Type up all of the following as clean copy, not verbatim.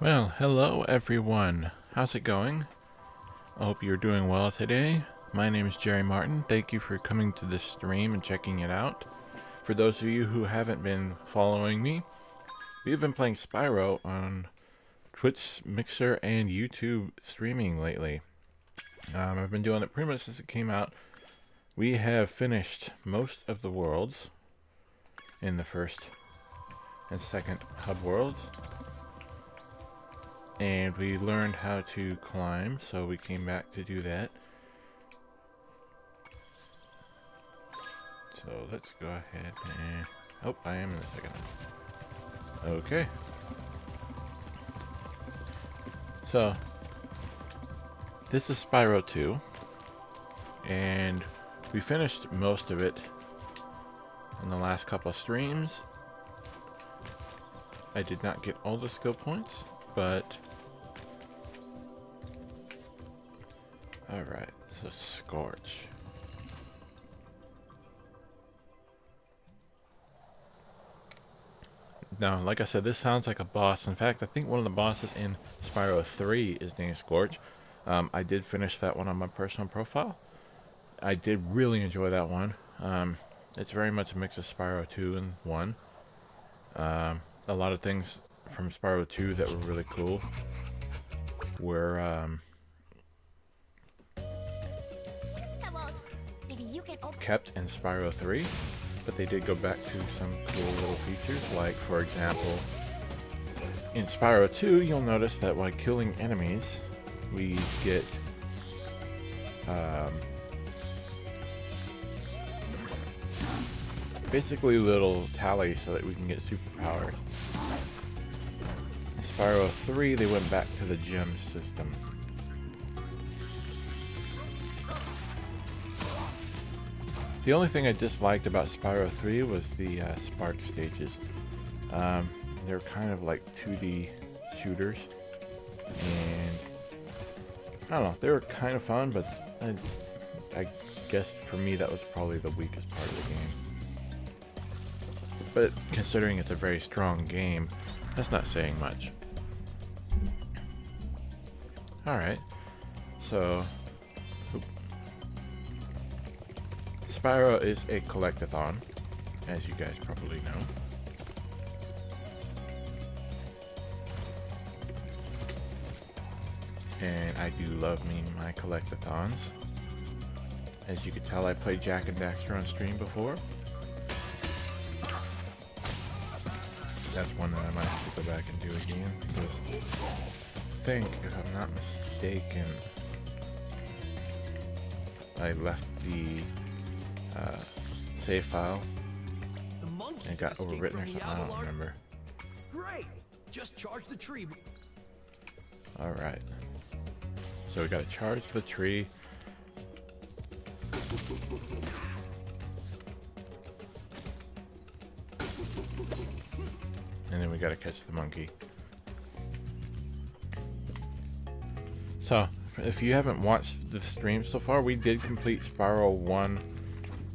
Well, hello everyone. How's it going? I hope you're doing well today. My name is Jerry Martin. Thank you for coming to this stream and checking it out. For those of you who haven't been following me, we've been playing Spyro on Twitch, Mixer, and YouTube streaming lately. I've been doing it pretty much since it came out. We have finished most of the worlds in the first and second hub worlds. And we learned how to climb, so we came back to do that. So let's go ahead and... Oh, I am in the second one. Okay. So, this is Spyro 2. And we finished most of it in the last couple of streams. I did not get all the skill points, but... Alright, so Scorch. Now, like I said, this sounds like a boss. In fact, I think one of the bosses in Spyro 3 is named Scorch. I did finish that one on my personal profile. I did really enjoy that one. It's very much a mix of Spyro 2 and 1. A lot of things from Spyro 2 that were really cool were kept in Spyro 3, but they did go back to some cool little features, like, for example, in Spyro 2, you'll notice that while killing enemies, we get basically little tallies so that we can get superpowers. In Spyro 3, they went back to the gem system. The only thing I disliked about Spyro 3 was the Spark stages. They're kind of like 2D shooters, and I don't know, they were kind of fun, but I guess for me that was probably the weakest part of the game. But considering it's a very strong game, that's not saying much. Alright, so Spyro is a collectathon, as you guys probably know. And I do love me my collectathons. As you can tell, I played Jak and Daxter on stream before. That's one that I might have to go back and do again, because I think, if I'm not mistaken, I left the save file and got overwritten or something. I don't remember. Great. Just charge the tree. Alright. So we gotta charge the tree. And then we gotta catch the monkey. So, if you haven't watched the stream so far, we did complete Spyro 1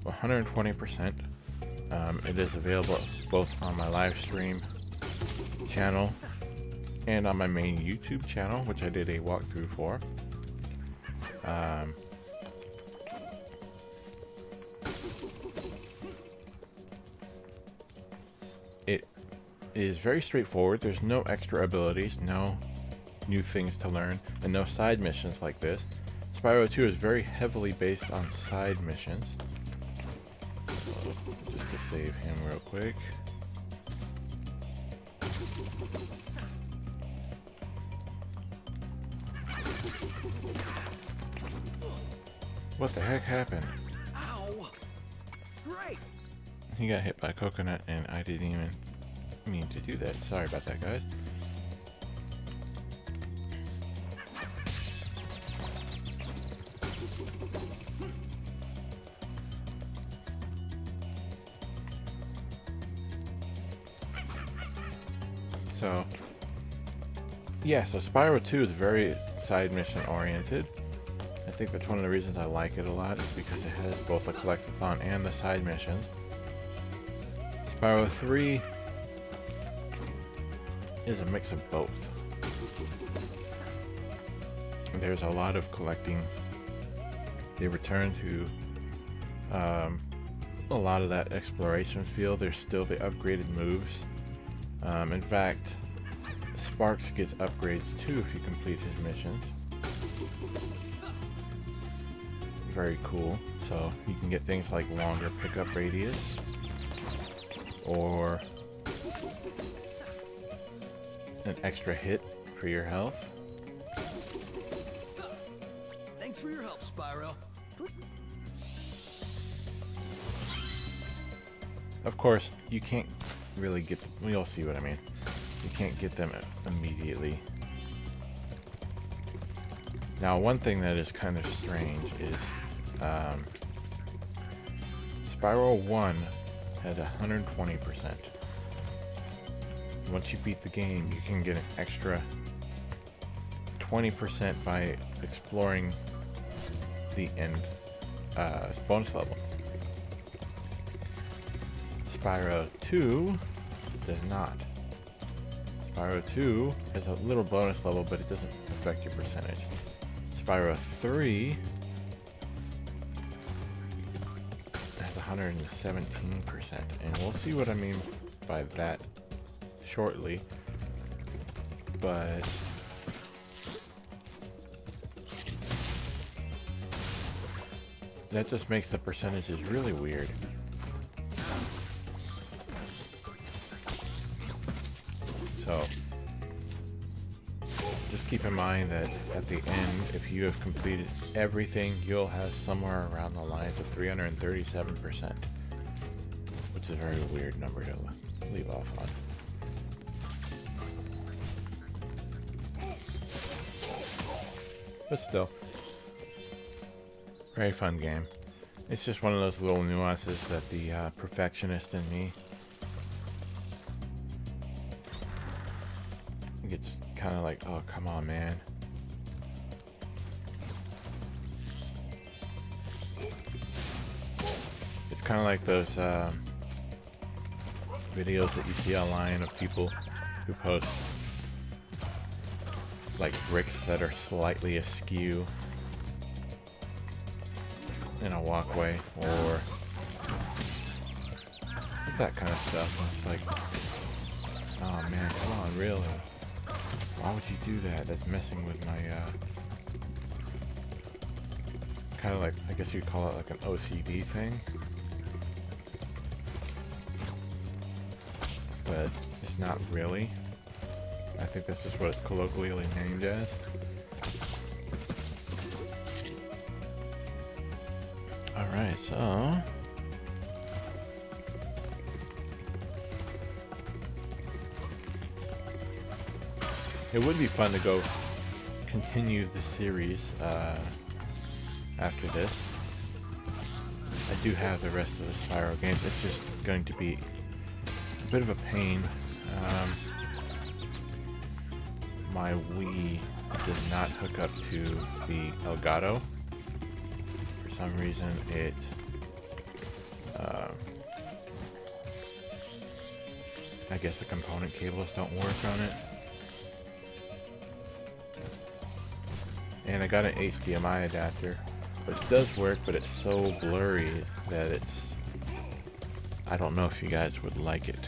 120%. It is available both on my live stream channel and on my main YouTube channel, which I did a walkthrough for. It is very straightforward. There's no extra abilities, no new things to learn, and no side missions like this. Spyro 2 is very heavily based on side missions. Just to save him real quick. What the heck happened? Ow! Great. He got hit by a coconut and I didn't even mean to do that. Sorry about that, guys. So, yeah, so Spyro 2 is very side mission oriented. I think that's one of the reasons I like it a lot, is because it has both the collectathon and the side missions. Spyro 3 is a mix of both. There's a lot of collecting. They return to a lot of that exploration feel. There's still the upgraded moves. In fact, Sparks gets upgrades too if you complete his missions. Very cool. So you can get things like longer pickup radius, or an extra hit for your health. Thanks for your help, Spyro. Of course, you can't really get... You'll see what I mean. You can't get them immediately. Now, one thing that is kind of strange is Spyro 1 has 120%. Once you beat the game, you can get an extra 20% by exploring the end bonus level. Spyro 2 does not. Spyro 2 has a little bonus level, but it doesn't affect your percentage. Spyro 3 has 117%, and we'll see what I mean by that shortly. But that just makes the percentages really weird. So just keep in mind that at the end, if you have completed everything, you'll have somewhere around the lines of 337%, which is a very weird number to leave off on. But still, very fun game. It's just one of those little nuances that the perfectionist in me gets kind of like, oh, come on, man. It's kind of like those videos that you see online of people who post like bricks that are slightly askew in a walkway, or that kind of stuff. And it's like, oh man, come on, really? Why would you do that? That's messing with my, kind of like, I guess you'd call it like an OCD thing. But it's not really. I think that's just what it's colloquially named as. Alright, so... it would be fun to go continue the series after this. I do have the rest of the Spyro games. It's just going to be a bit of a pain. My Wii does not hook up to the Elgato. For some reason, it I guess the component cables don't work on it. And I got an HDMI adapter, which does work, but it's so blurry that it's... I don't know if you guys would like it.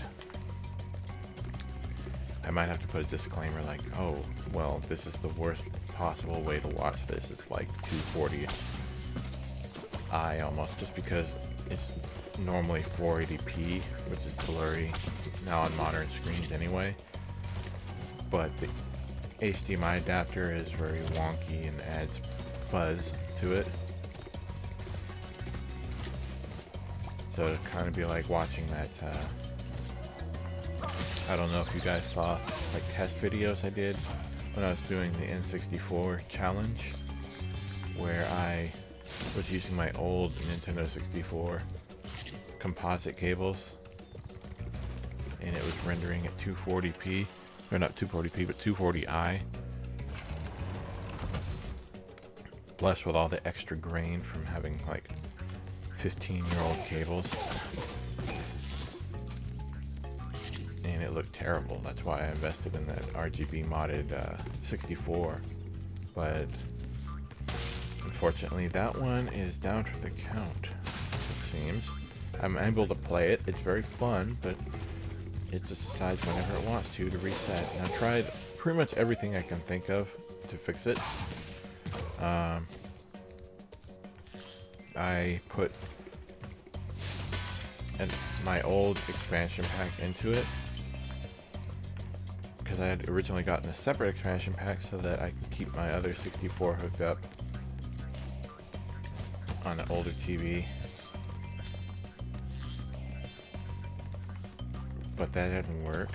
I might have to put a disclaimer like, oh, well, this is the worst possible way to watch this. It's like 240i almost, just because it's normally 480p, which is blurry now on modern screens anyway. But the HDMI adapter is very wonky and adds fuzz to it. So it'd kind of be like watching that, I don't know if you guys saw like test videos I did when I was doing the N64 challenge, where I was using my old Nintendo 64 composite cables, and it was rendering at 240p, or not 240p, but 240i, blessed with all the extra grain from having like 15-year-old cables. and it looked terrible. That's why I invested in that RGB modded 64. But unfortunately, that one is down for the count, it seems. I'm able to play it. It's very fun, but it just decides whenever it wants to reset. And I've tried pretty much everything I can think of to fix it. I put my old expansion pack into it because I had originally gotten a separate expansion pack so that I could keep my other 64 hooked up on an older TV. But that didn't work.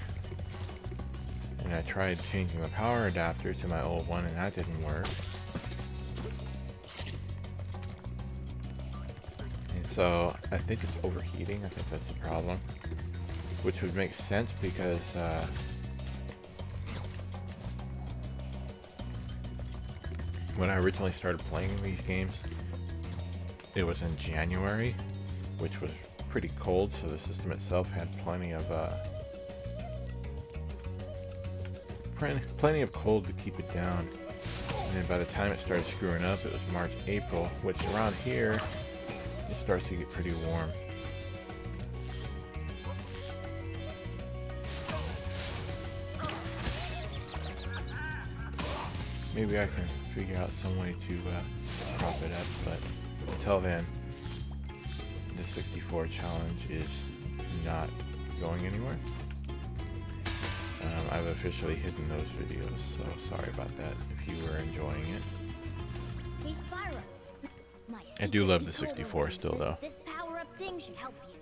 And I tried changing the power adapter to my old one, and that didn't work. And so I think it's overheating. I think that's the problem. Which would make sense because when I originally started playing these games, it was in January, which was pretty cold, so the system itself had plenty of cold to keep it down. And then by the time it started screwing up, it was March, April, which around here it starts to get pretty warm. Maybe I can figure out some way to prop it up, but until then, the 64 challenge is not going anywhere. I've officially hidden those videos, so sorry about that if you were enjoying it. Hey Spyro, my I do love the secret 64 still says though. This power-up thing should help you.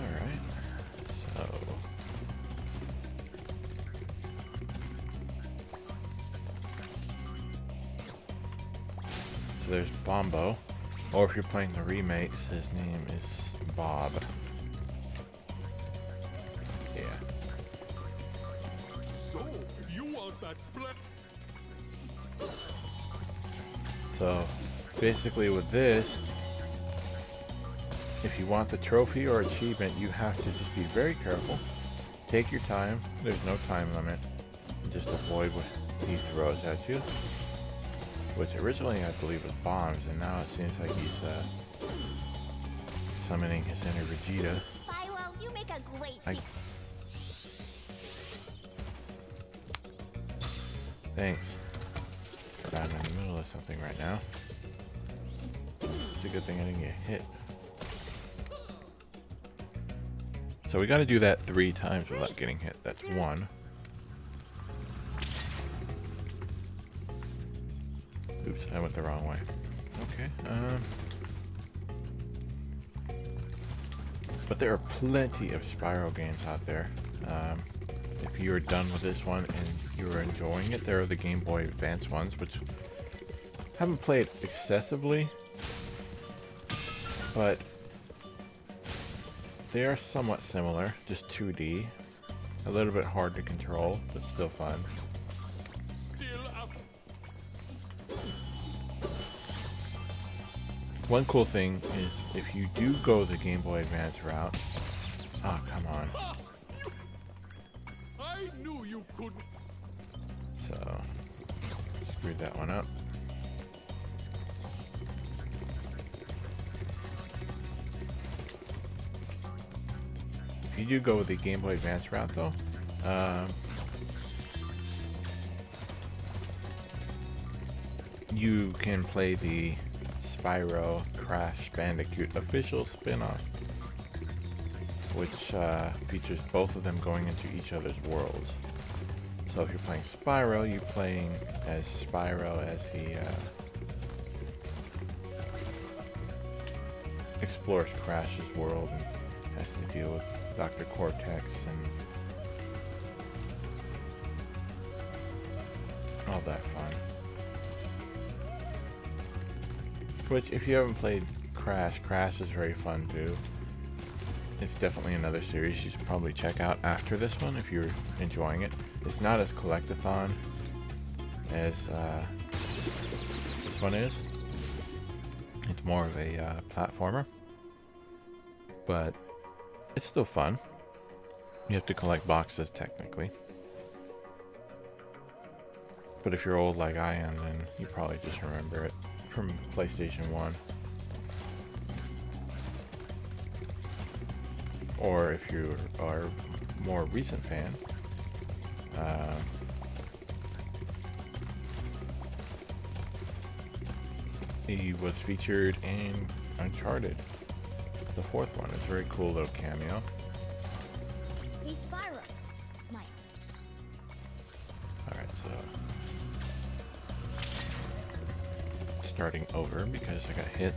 Alright, so there's Bombo, or if you're playing the remakes, his name is Bob. Yeah. So, you want that flat? So basically with this, if you want the trophy or achievement, you have to just be very careful. Take your time. There's no time limit. And just avoid what he throws at you. Which originally I believe was bombs, and now it seems like he's summoning his inner Vegeta. Spyro, you make a great Thanks. But I'm in the middle of something right now. It's a good thing I didn't get hit. So we got to do that 3 times without getting hit. That's 1. Oops, I went the wrong way. Okay. But there are plenty of Spyro games out there. If you're done with this one and you're enjoying it, there are the Game Boy Advance ones, which I haven't played excessively, but they are somewhat similar, just 2D. A little bit hard to control, but still fun. One cool thing is if you do go the Game Boy Advance route. Oh, come on. I knew you couldn't. So, screwed that one up. If you do go with the Game Boy Advance route though, you can play the Spyro Crash Bandicoot official spin-off, which features both of them going into each other's worlds. So if you're playing Spyro, you're playing as Spyro as he explores Crash's world and has to deal with Dr. Cortex and all that fun. Which, if you haven't played Crash, Crash is very fun too. It's definitely another series you should probably check out after this one if you're enjoying it. It's not as collectathon as this one is. It's more of a platformer, but it's still fun. You have to collect boxes technically. But if you're old like I am, then you probably just remember it from PlayStation 1. Or if you are a more recent fan, he was featured in Uncharted. The fourth one. It's a very cool little cameo. Hey, Spyro. Mike. Alright, so starting over because I got hit.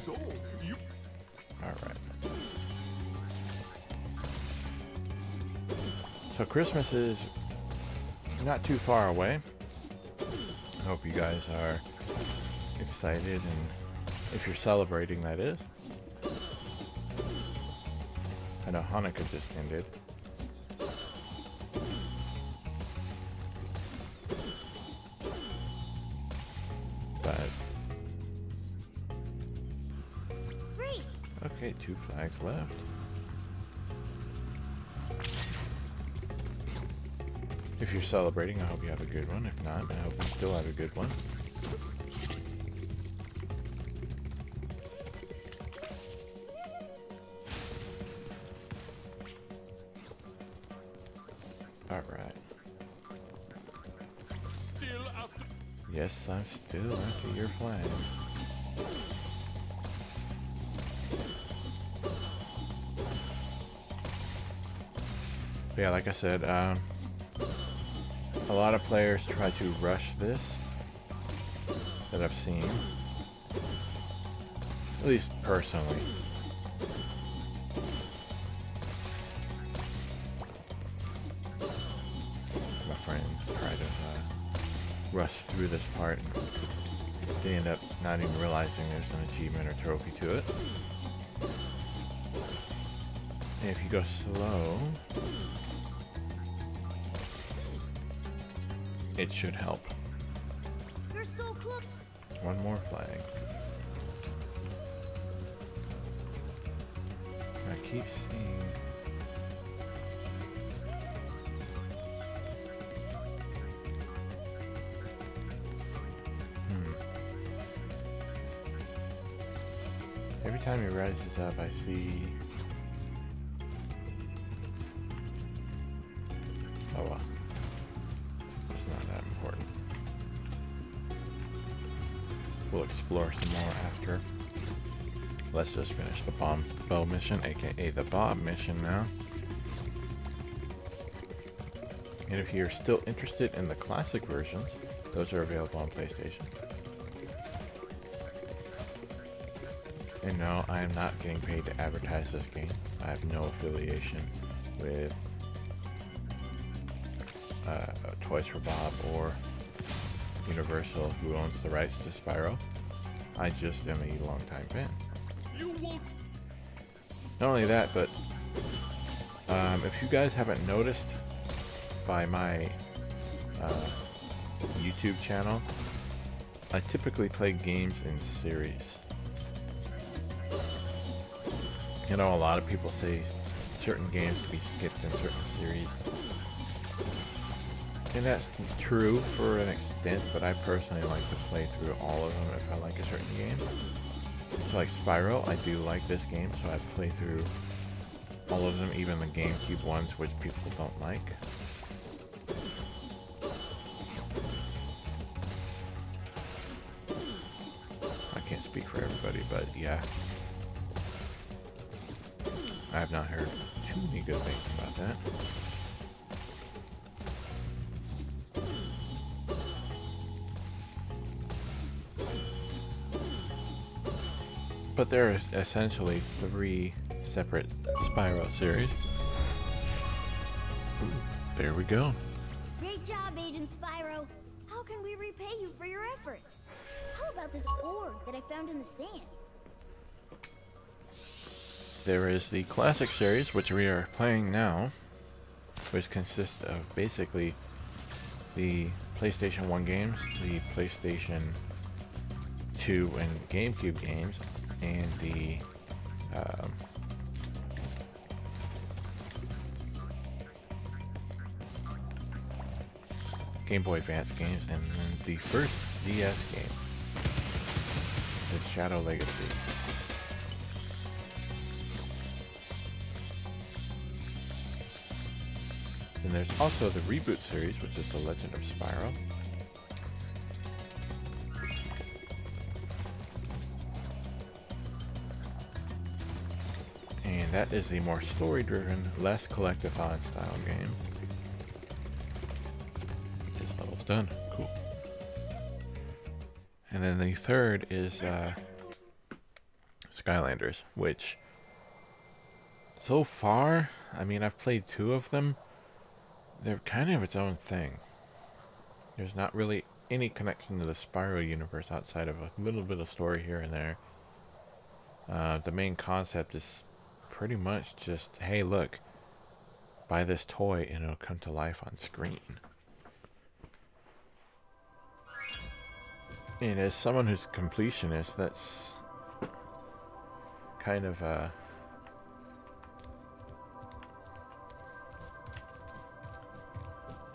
So, you... Alright. So Christmas is not too far away. I hope you guys are excited, and if you're celebrating, that is. I know Hanukkah just ended. But Great. okay, 2 flags left. If you're celebrating, I hope you have a good one. If not, I hope you still have a good one. Alright. Still after... Yes, I'm still after your flag. But yeah, like I said, a lot of players try to rush this that I've seen. At least personally. My friends try to rush through this part, and they end up not even realizing there's an achievement or trophy to it. And if you go slow, it should help. You're so close. One more flag. I keep seeing... Every time he rises up, I see... Oh well. It's not that important. We'll explore some more after. Let's just finish the bow mission, aka the Bob mission now. And if you're still interested in the classic versions, those are available on PlayStation. And no, I am not getting paid to advertise this game. I have no affiliation with Toys for Bob or Universal, who owns the rights to Spyro. I just am a longtime fan. You won't... Not only that, but if you guys haven't noticed by my YouTube channel, I typically play games in series. You know, a lot of people say certain games to be skipped in certain series. And that's true for an extent, but I personally like to play through all of them if I like a certain game. So like Spyro, I do like this game, so I play through all of them, even the GameCube ones, which people don't like. I can't speak for everybody, but yeah. I have not heard too many good things about that. But there are essentially 3 separate Spyro series. Ooh, there we go. Great job, Agent Spyro. How can we repay you for your efforts? How about this orb that I found in the sand? there is the Classic series, which we are playing now, which consists of basically the PlayStation 1 games, the PlayStation 2 and GameCube games, and the Game Boy Advance games, and then the first DS game, the Shadow Legacy. And there's also the reboot series, which is The Legend of Spyro. And that is the more story-driven, less collectathon style game. This level's done. Cool. And then the third is Skylanders, which so far, I mean, I've played 2 of them. They're kind of its own thing. There's not really any connection to the Spyro universe outside of a little bit of story here and there. The main concept is pretty much just, hey, look, buy this toy and it'll come to life on screen. And as someone who's a completionist, that's kind of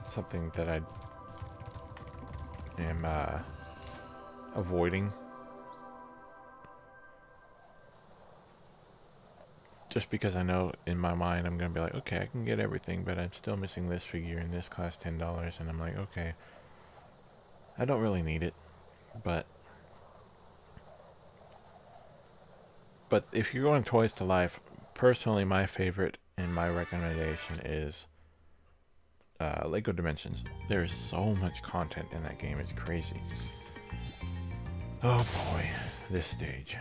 something that I am avoiding. Just because I know in my mind I'm going to be like, okay, I can get everything, but I'm still missing this figure and this costs $10. And I'm like, okay, I don't really need it. But if you're going toys to life, personally my favorite and my recommendation is Lego Dimensions. There is so much content in that game, it's crazy. Oh boy, this stage.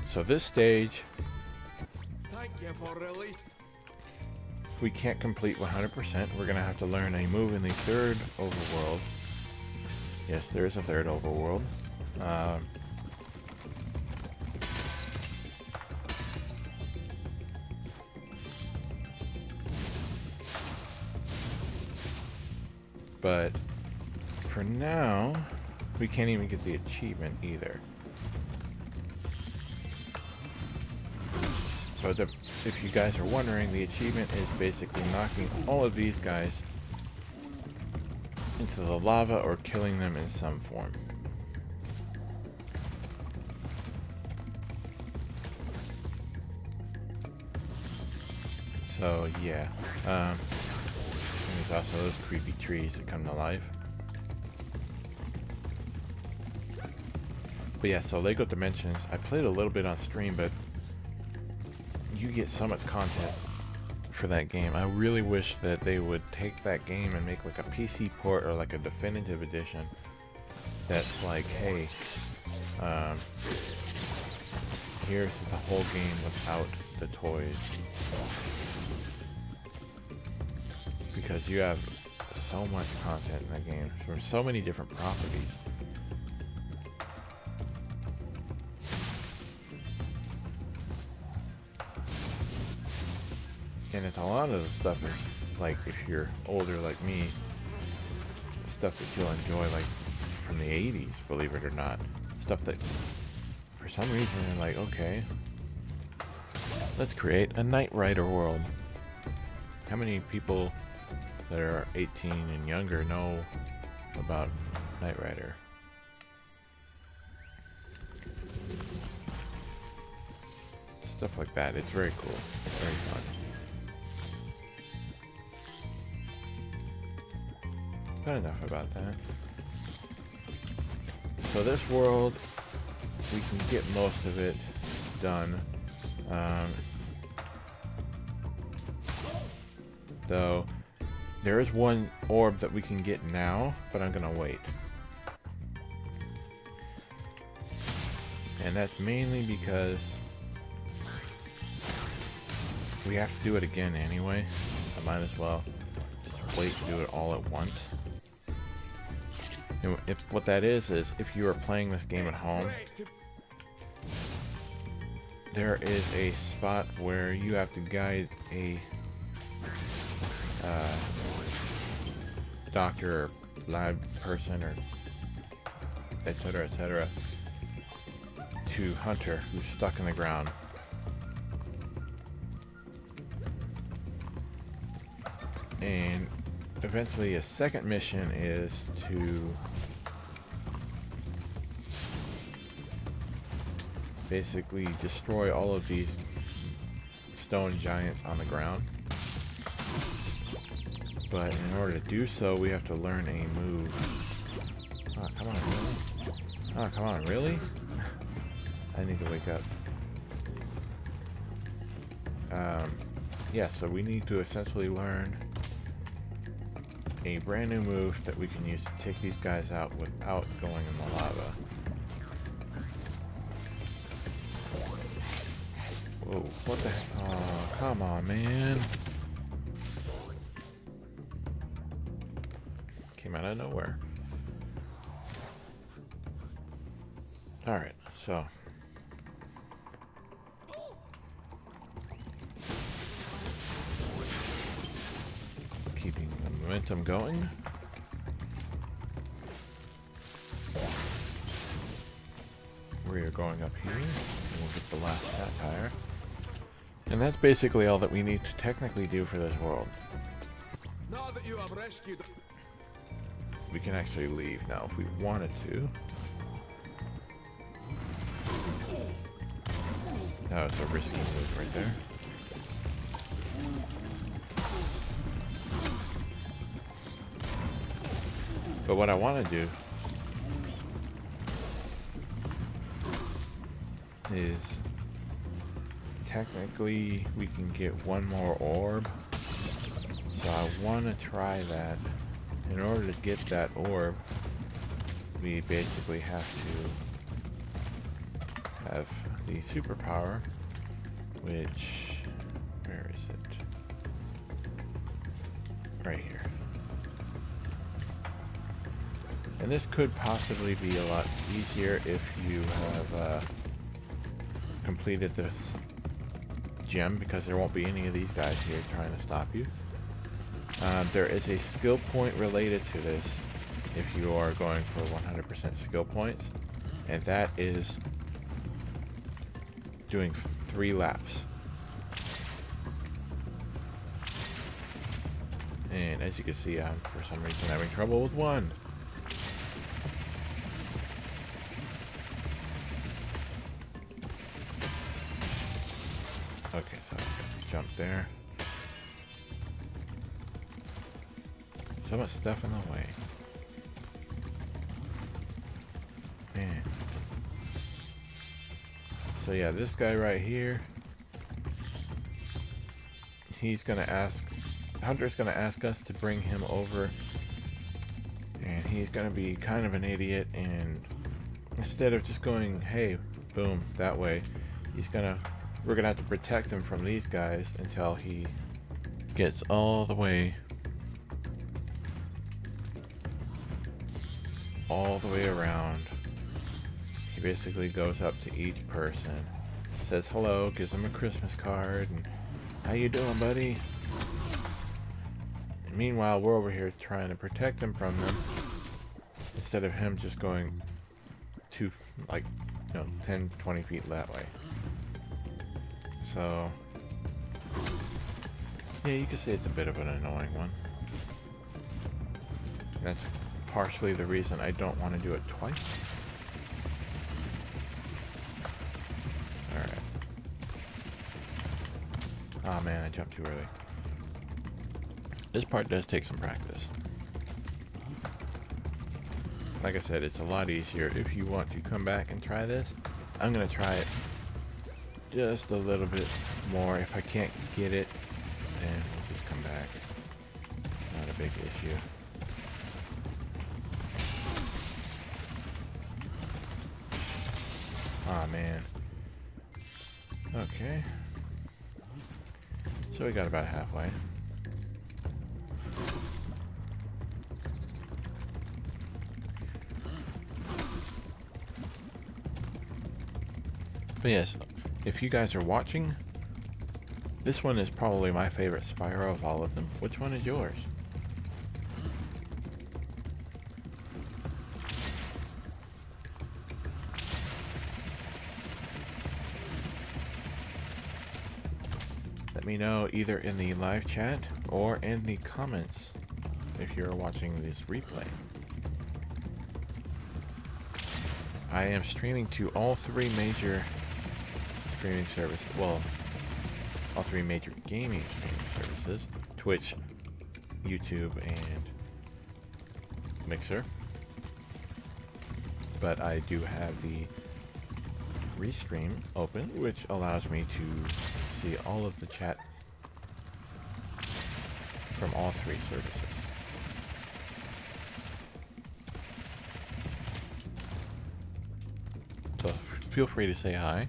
So this stage, Thank you for release. we can't complete 100%. We're gonna have to learn a move in the third overworld. Yes, there is a third overworld. But for now, we can't even get the achievement either. So if you guys are wondering, the achievement is basically knocking all of these guys into the lava or killing them in some form. So yeah, and there's also those creepy trees that come to life. But yeah, so Lego Dimensions, I played a little bit on stream, but you get so much content for that game. I really wish that they would take that game and make like a PC port or like a definitive edition that's like, hey, here's the whole game without the toys. Because you have so much content in that game from so many different properties. And it's a lot of the stuff is like, if you're older like me, stuff that you'll enjoy like from the 80s, believe it or not. Stuff that for some reason you're like, okay, let's create a Knight Rider world. How many people that are 18 and younger know about Knight Rider? Stuff like that. It's very cool. It's very fun. But enough about that. So this world, we can get most of it done. Though there is one orb that we can get now, but I'm gonna wait. And that's mainly because we have to do it again anyway. I might as well just wait to do it all at once. And if what that is if you are playing this game at home there is a spot where you have to guide a doctor or lab person or etc. to Hunter, who's stuck in the ground. And eventually a second mission is to basically destroy all of these stone giants on the ground. But in order to do so, we have to learn a move. Oh, come on, really? Oh, come on, really? I need to wake up. Yeah, so we need to essentially learn a brand new move that we can use to take these guys out without going in the lava. Whoa, what the heck? Oh, come on, man. Came out of nowhere. Alright, so. Keeping the momentum going. We are going up here, and we'll get the last satire. And that's basically all that we need to technically do for this world. Now that you have rescued, We can actually leave now if we wanted to. That was a risky move right there. But what I want to do is technically we can get one more orb. So I want to try that. In order to get that orb, we basically have to have the superpower, which, where is it? Right here. And this could possibly be a lot easier if you have completed this gem, because there won't be any of these guys here trying to stop you. There is a skill point related to this if you are going for 100% skill points, and that is doing 3 laps. And as you can see, I'm for some reason having trouble with 1. Okay, so I jump there. So much stuff in the way. Man. So yeah, this guy right here, he's gonna ask, Hunter's gonna ask us to bring him over, and he's gonna be kind of an idiot, and instead of just going, hey, boom, that way, we're gonna have to protect him from these guys until he gets all the way around. He basically goes up to each person, says hello, gives them a Christmas card, and how you doing, buddy? And meanwhile, we're over here trying to protect him from them, instead of him just going to, like, 10, 20 feet that way. So yeah, you could say it's a bit of an annoying one. That's partially the reason I don't want to do it twice. Alright. Oh man, I jumped too early. This part does take some practice. Like I said, it's a lot easier if you want to come back and try this. I'm going to try it just a little bit more. If I can't get it, then we'll just come back. Not a big issue. Aw, man. Okay. So we got about halfway. But yes, if you guys are watching, this one is probably my favorite Spyro of all of them. Which one is yours? Let me know either in the live chat or in the comments if you're watching this replay. I am streaming to all three major streaming services. Well, all three major gaming streaming services: Twitch, YouTube, and Mixer. But I do have the restream open, which allows me to see all of the chat from all three services. So feel free to say hi.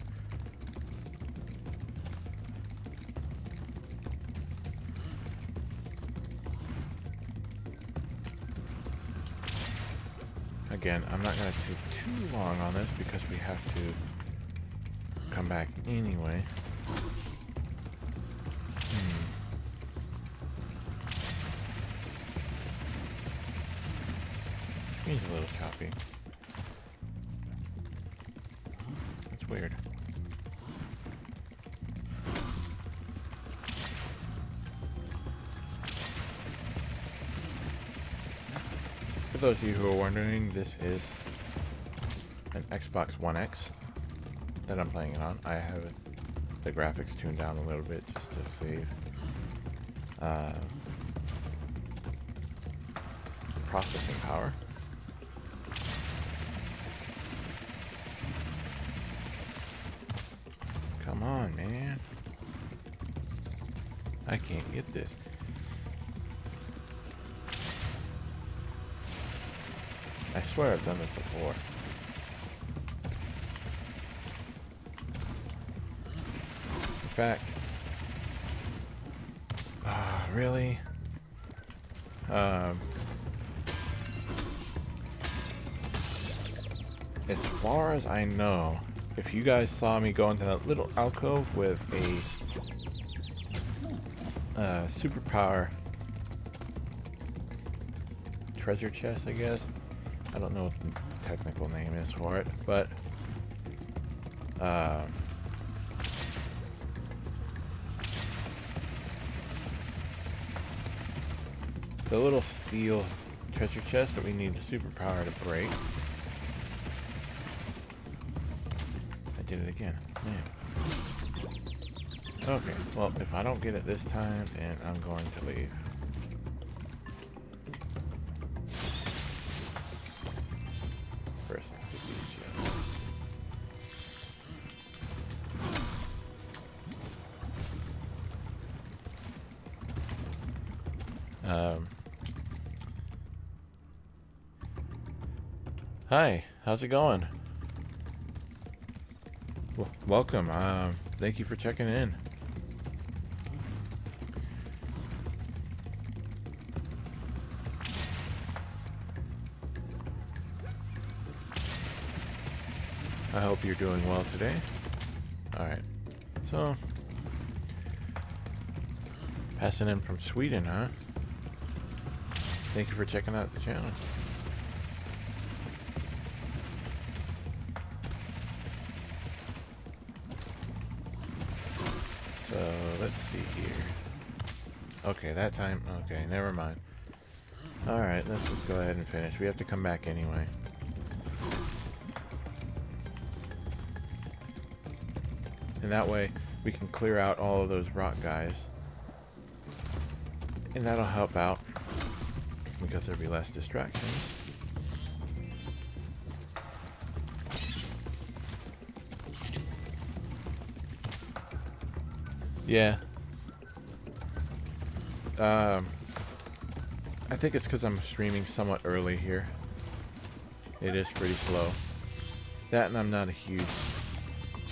Again, I'm not going to take too long on this because we have to come back anyway. Screen's a little choppy. That's weird. For those of you who are wondering, this is an Xbox One X that I'm playing it on. I have the graphics tuned down a little bit just to save processing power. Come on, man. I can't get this. I swear I've done this before. In fact, really? As far as I know, if you guys saw me go into that little alcove with a superpower treasure chest, I guess. I don't know what the technical name is for it, but the little steel treasure chest that we need the superpower to break. I did it again. Man. Okay, well, if I don't get it this time, then I'm going to leave. First, get these chests. Hi, how's it going? Welcome. Thank you for checking in. I hope you're doing well today. Alright, so passing in from Sweden, huh? Thank you for checking out the channel. So let's see here. Okay, that time. Okay, never mind. Alright, let's just go ahead and finish. We have to come back anyway. And that way we can clear out all of those rock guys. And that'll help out because there'll be less distractions. Yeah. I think it's because I'm streaming somewhat early here. It is pretty slow. That, and I'm not a huge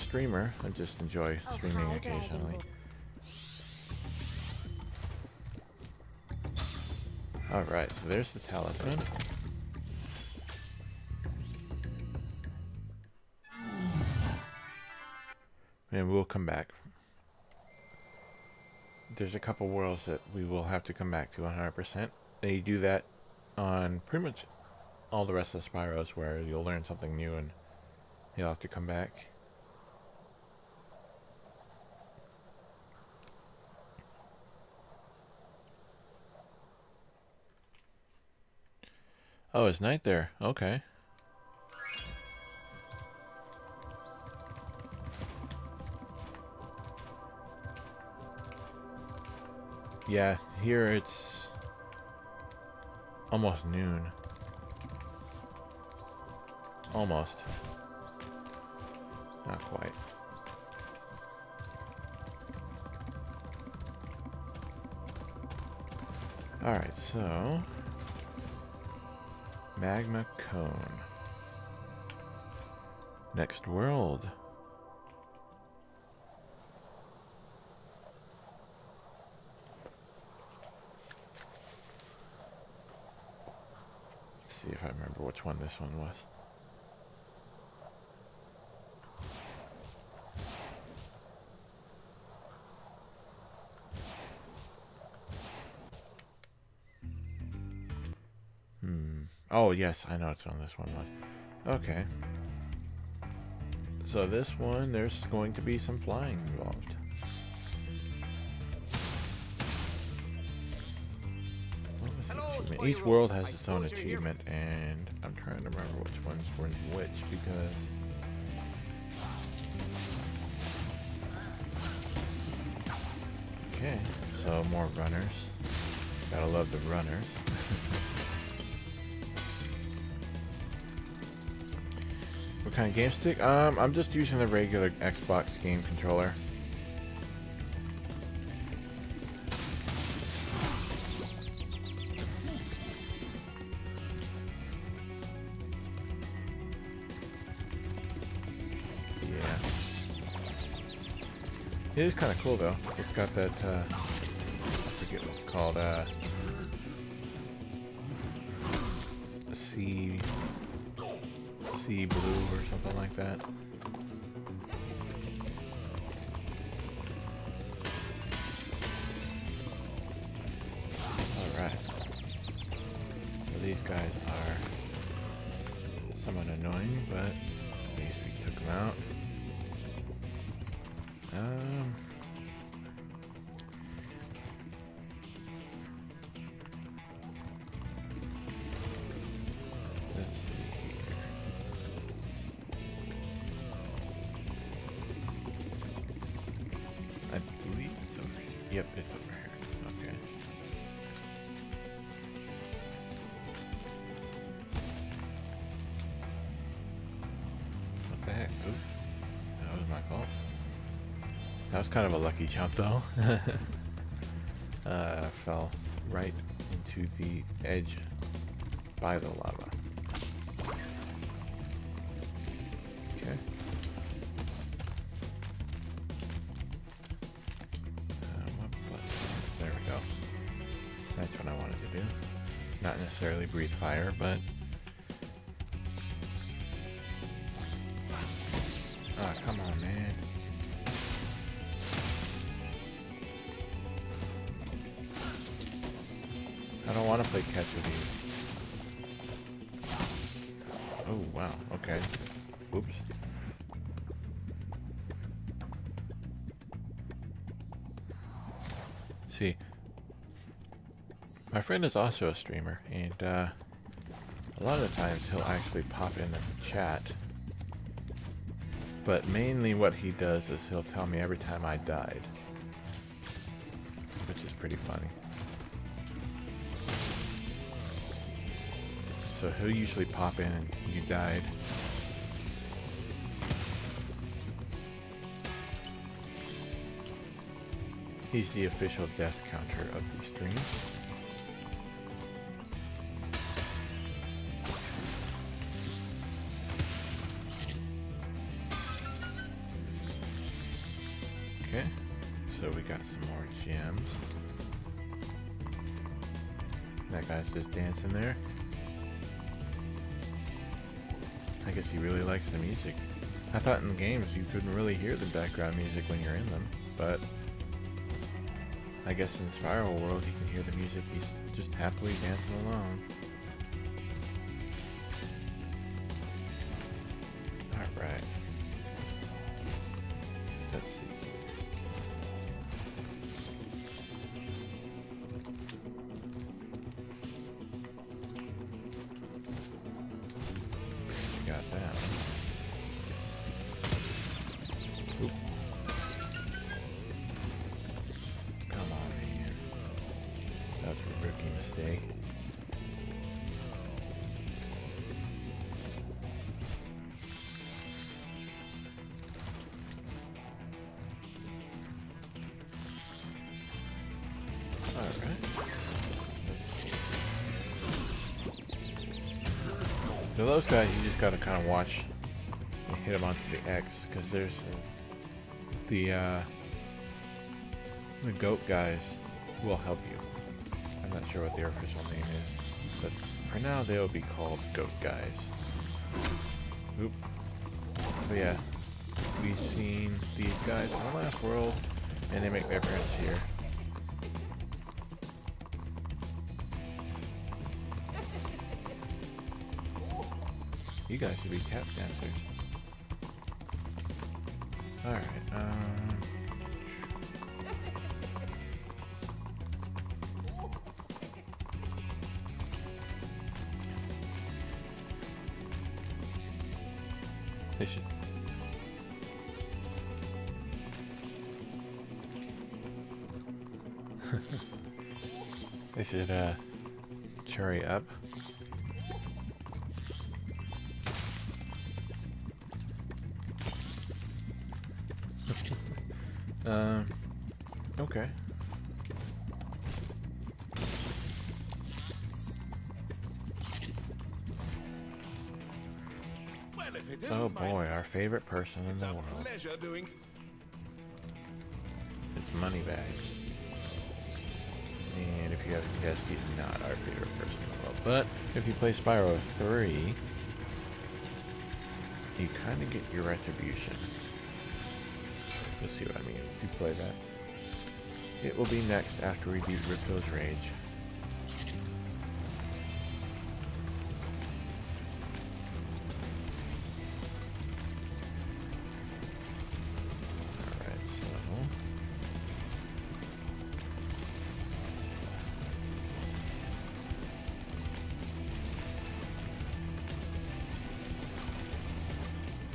streamer. I just enjoy streaming occasionally. Alright, so there's the talisman. and we'll come back. There's a couple worlds that we will have to come back to 100%. They do that on pretty much all the rest of Spyros, where you'll learn something new and you'll have to come back. Oh, it's night there. Okay. Yeah, here it's almost noon. Almost. Not quite. Alright, so Magma Cone. Next world. Let's see if I remember which one this one was. Oh, yes, I know which one this one was. Okay. So this one, there's going to be some flying involved. Each world has its own achievement, and I'm trying to remember which ones were which, because okay, so more runners. Gotta love the runners. What kind of game stick? I'm just using the regular Xbox game controller. Yeah. It is kind of cool though. It's got that, I forget what it's called, sea blue or something like that. Alright. So these guys are somewhat annoying, but at least we took them out. Yep, it's over here. Okay. What the heck? Oops. That was my fault. That was kind of a lucky jump though. Fell right into the edge by the lava. Okay. There we go. That's what I wanted to do. Not necessarily breathe fire, but... Ah, come on, man. I don't want to play catch with these. Oh, wow. Okay. Oops. See, my friend is also a streamer, and a lot of the times he'll actually pop in the chat, but mainly what he does is he'll tell me every time I died, which is pretty funny. So he'll usually pop in and you died. He's the official death counter of the stream. Okay, so we got some more gems. That guy's just dancing there. I guess he really likes the music. I thought in games you couldn't really hear the background music when you're in them, but I guess in Spyro World you can hear the music. He's just happily dancing alone. Alright. Let's see. Got that. Oop. Come on, man. That's a rookie mistake. So those guys, you just gotta kind of watch and hit them onto the X, because there's the goat guys will help you. I'm not sure what their official name is, but for now they'll be called goat guys. Oop. But yeah, we've seen these guys in the last world, and they make their appearance here. You guys should be tap dancers. Alright, they should... they should, hurry up. Okay. Well, if it Oh isn't boy, our favorite person in the world. pleasure doing. It's Moneybags. And if you haven't guessed, he's not our favorite person in the world. But if you play Spyro 3, you kind of get your retribution. You'll see what I mean if you play that. It will be next after we beat Ripto's Rage. Alright, so...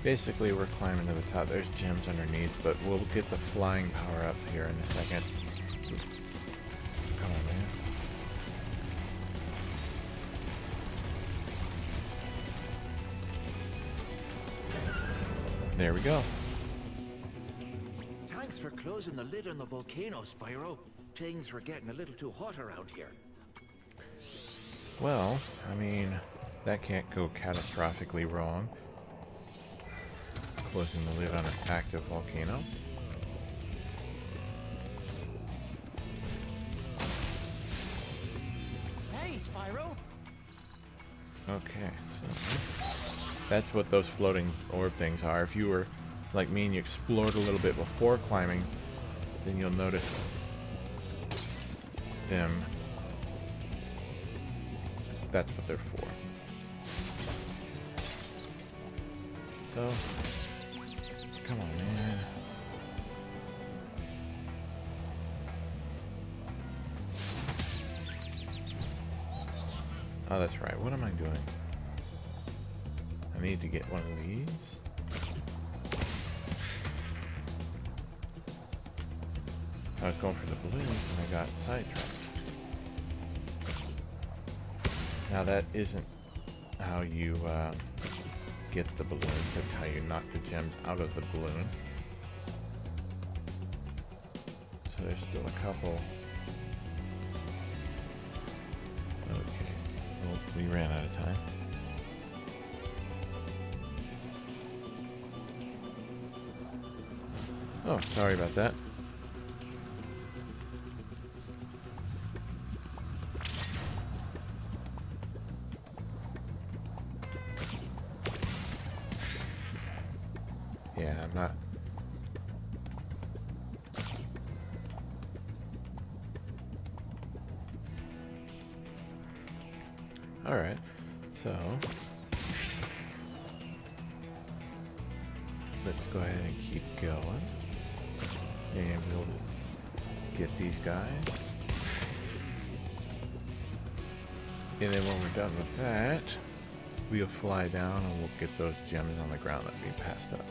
basically, we're climbing to the top. There's gems underneath, but we'll get the flying power up here in a second. Come on, man. There we go. Thanks for closing the lid on the volcano, Spyro. Things were getting a little too hot around here. Well, I mean, that can't go catastrophically wrong. Closing the lid on an active volcano. Hey, Spyro. Okay, so that's what those floating orb things are. If you were like me and you explored a little bit before climbing, then you'll notice them. That's what they're for. So, come on, man. Oh, that's right. What am I doing? I need to get one of these. I was going for the balloons and I got sidetracked. Now that isn't how you get the balloons. That's how you knock the gems out of the balloon. So there's still a couple. Okay. Well, we ran out of time. Oh, sorry about that. I'm not. Alright, so let's go ahead and keep going. And we'll get these guys. And then when we're done with that, we'll fly down and we'll get those gems on the ground that we passed up.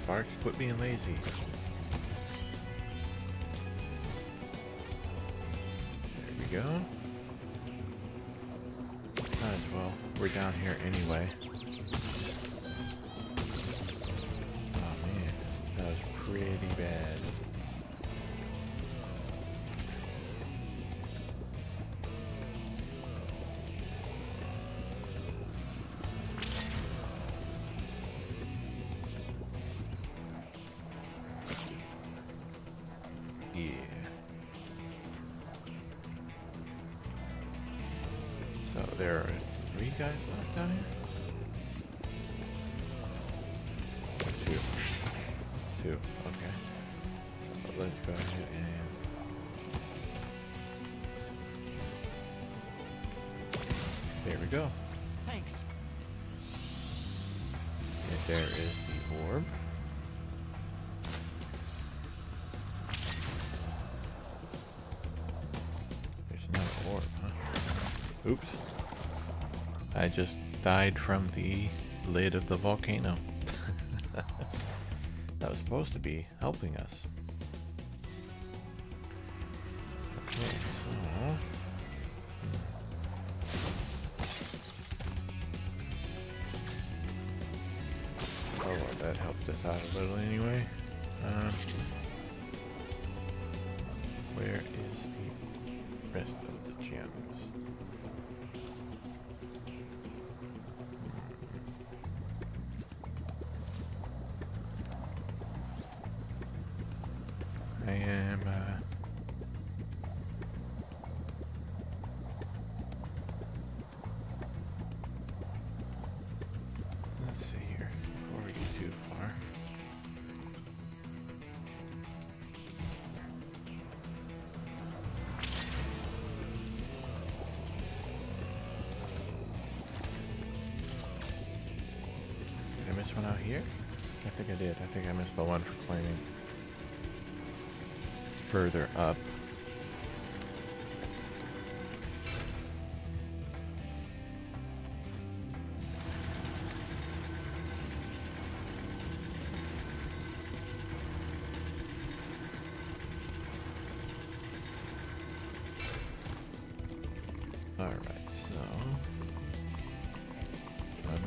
Sparks, quit being lazy. There we go. Might as well. We're down here anyway. Oh man, that was pretty bad. So there are 3 guys left down here? Or 2. 2, okay. So let's go ahead and... There we go. Thanks. And there is the orb. There's another orb, huh? Oops. I just died from the lid of the volcano. That was supposed to be helping us. Okay, so... Oh, well, that helped us out a little anyway. Where is the rest of the gems? I am, let's see here, before we get too far. Did I miss one out here? I think I did. I think I missed the one for climbing further up. All right, so oh no,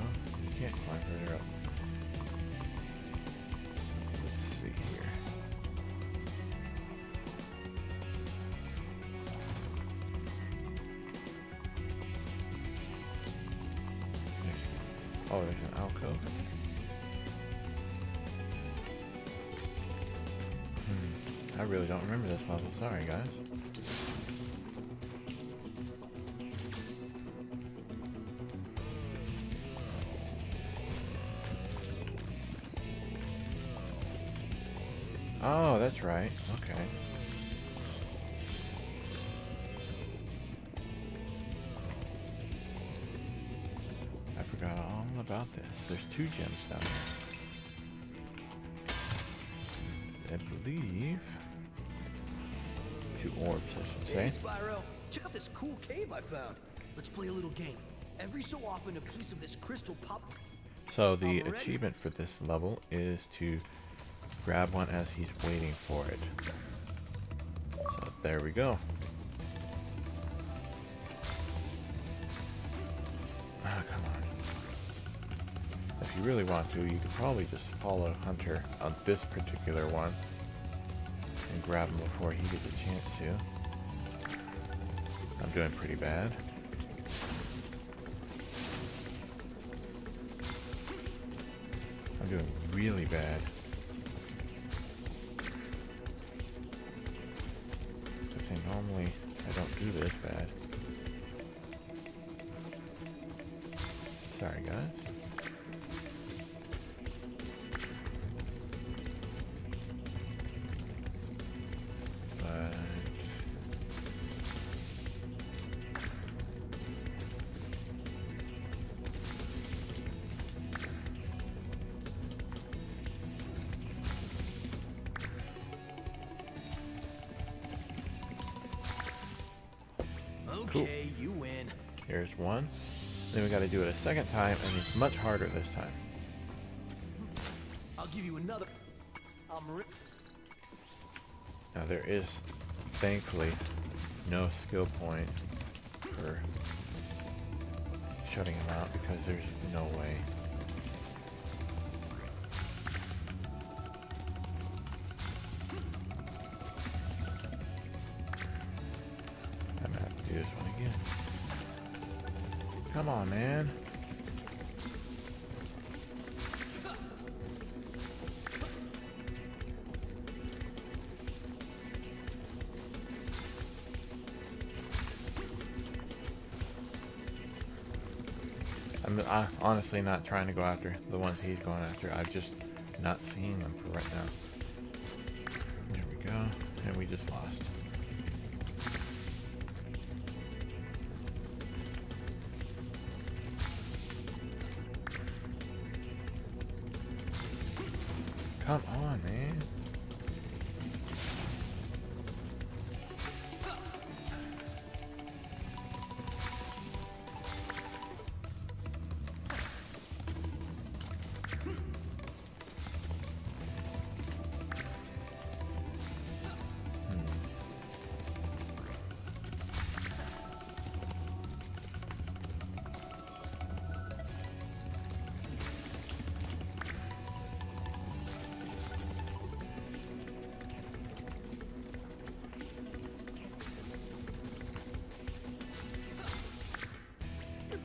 you can't climb further up. Let's see here. Oh, there's an alcove. I really don't remember this level. Sorry, guys. Oh, that's right. Okay. I forgot all about this. There's 2 gems down there. I believe 2 orbs, I should say. Hey, Spyro, check out this cool cave I found. Let's play a little game. Every so often, a piece of this crystal pop. So the achievement for this level is to grab one as he's waiting for it. So there we go. Ah, come on. If you really want to, you could probably just follow Hunter on this particular one and grab him before he gets a chance to. I'm doing pretty bad. I'm doing really bad. Normally, I don't do this bad. Sorry, guys. But Okay, cool. You win. Here's one. Then we got to do it a second time, and it's much harder this time. I'll give you another. Now there is, thankfully, no skill point for shutting him out because there's no way. I'm gonna have to do this one again. Come on, man. I'm honestly not trying to go after the ones he's going after. I'm just not seeing them for right now. There we go. And we just lost. Come on, man.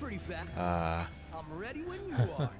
Pretty fast. I'm ready when you are.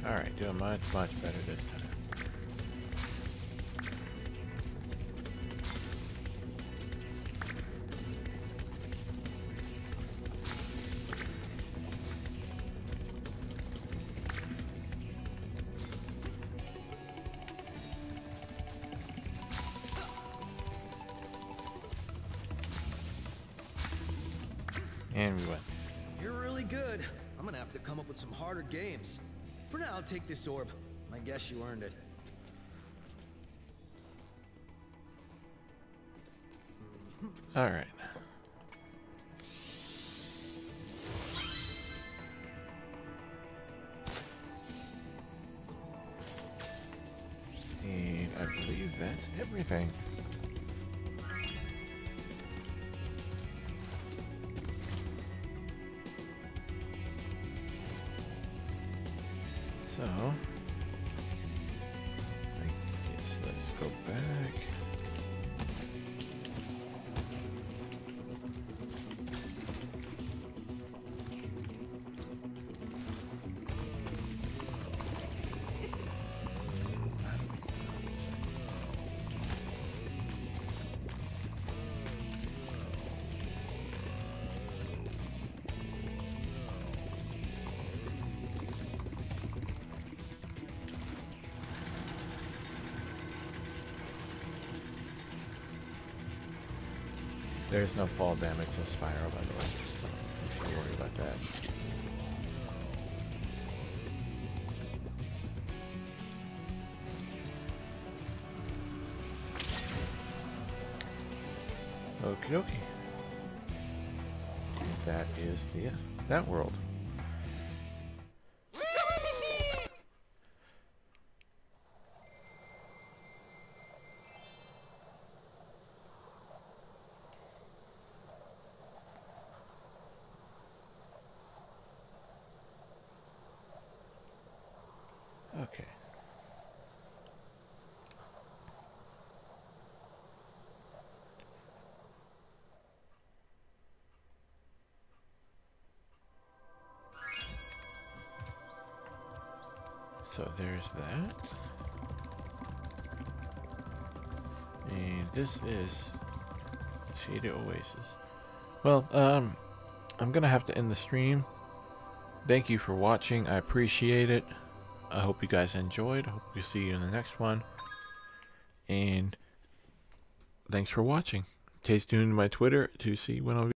Alright, doing much better this time. And we win. You're really good. I'm gonna have to come up with some harder games. For now, I'll take this orb. I guess you earned it. All right. And I believe that's everything. So, I guess let's go back. There's no fall damage in Spyro, by the way. Don't worry about that. Okie dokie. That is that world. Okay. So there's that. And this is Shaded Oasis. Well, I'm gonna have to end the stream. Thank you for watching. I appreciate it. I hope you guys enjoyed. I hope we see you in the next one. And thanks for watching. Stay tuned to my Twitter to see when I'll be